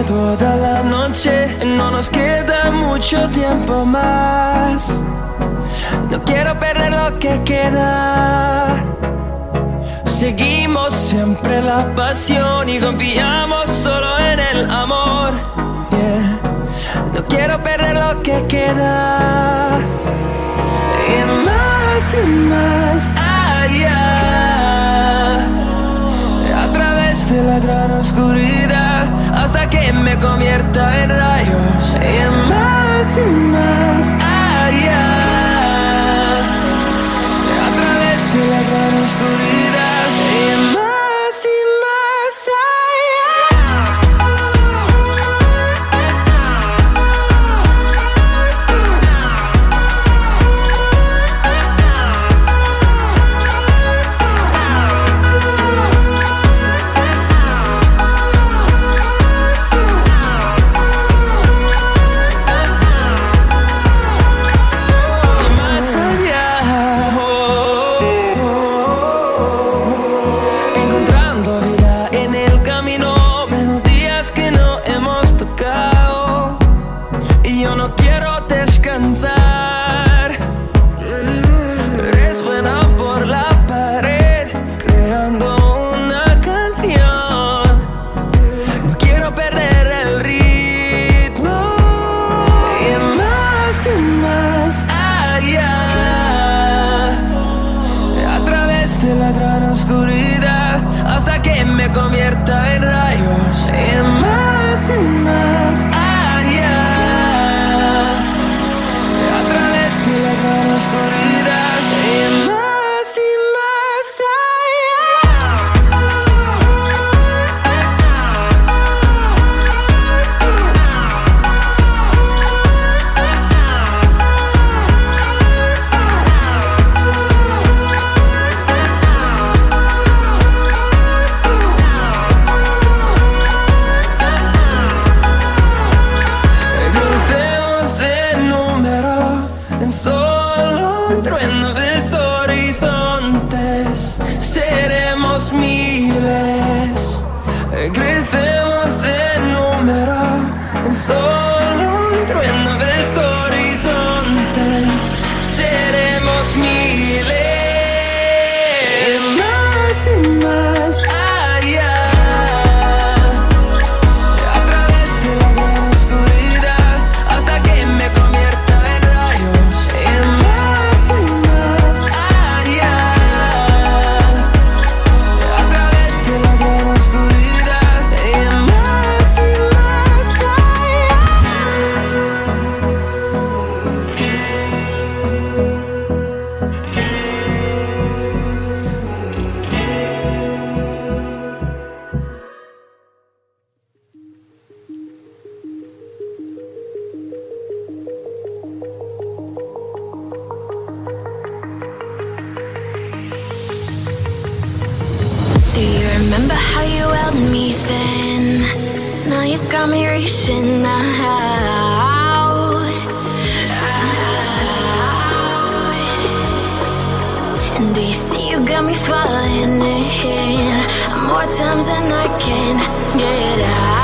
toda la noche. No nos queda mucho tiempo más. No quiero perder lo que queda. Seguimos siempre la pasión y confiamos solo en el amor. Yeah. No quiero perder lo que queda. Y más allá, a través de la gran oscuridad, hasta que me convierta en rayos. Y más allá, a través de la gran oscuridad. Y más convierta en rayos. Y más allá, a través de la gran oscuridad. Y más allá. Seremos miles, crecemos en número, en solo un trueno de horizontes. Seremos miles, y más allá, a través de la gran oscuridad, hasta que me convierta en rayos. Y más allá, remember how you held me then? Now you got me reaching out. And do you see you got me falling in more times than I can get out?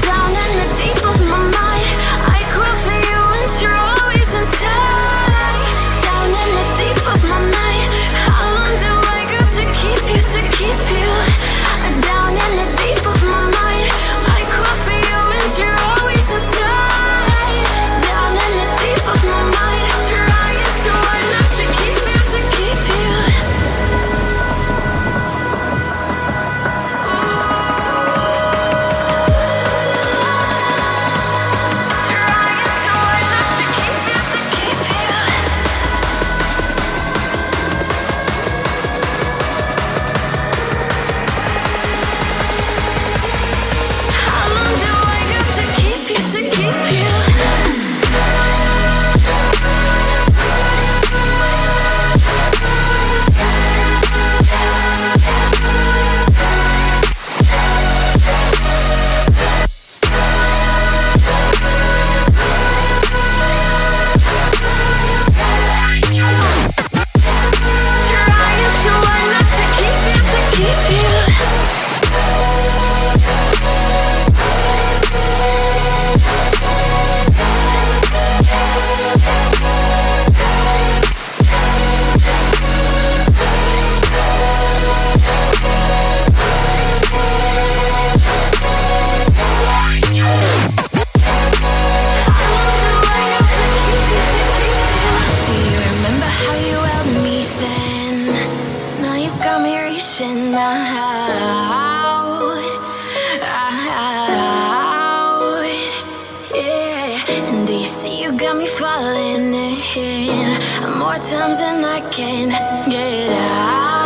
Down in the deep of my mind, I call for you and you're always inside. Down in the deep of my mind, how long do I got to keep you, to keep you? Down in the deep of my mind, I call for you and you're always inside. Down in the deep of my mind, trying so hard not to keep you, to keep you. times and I can't get out.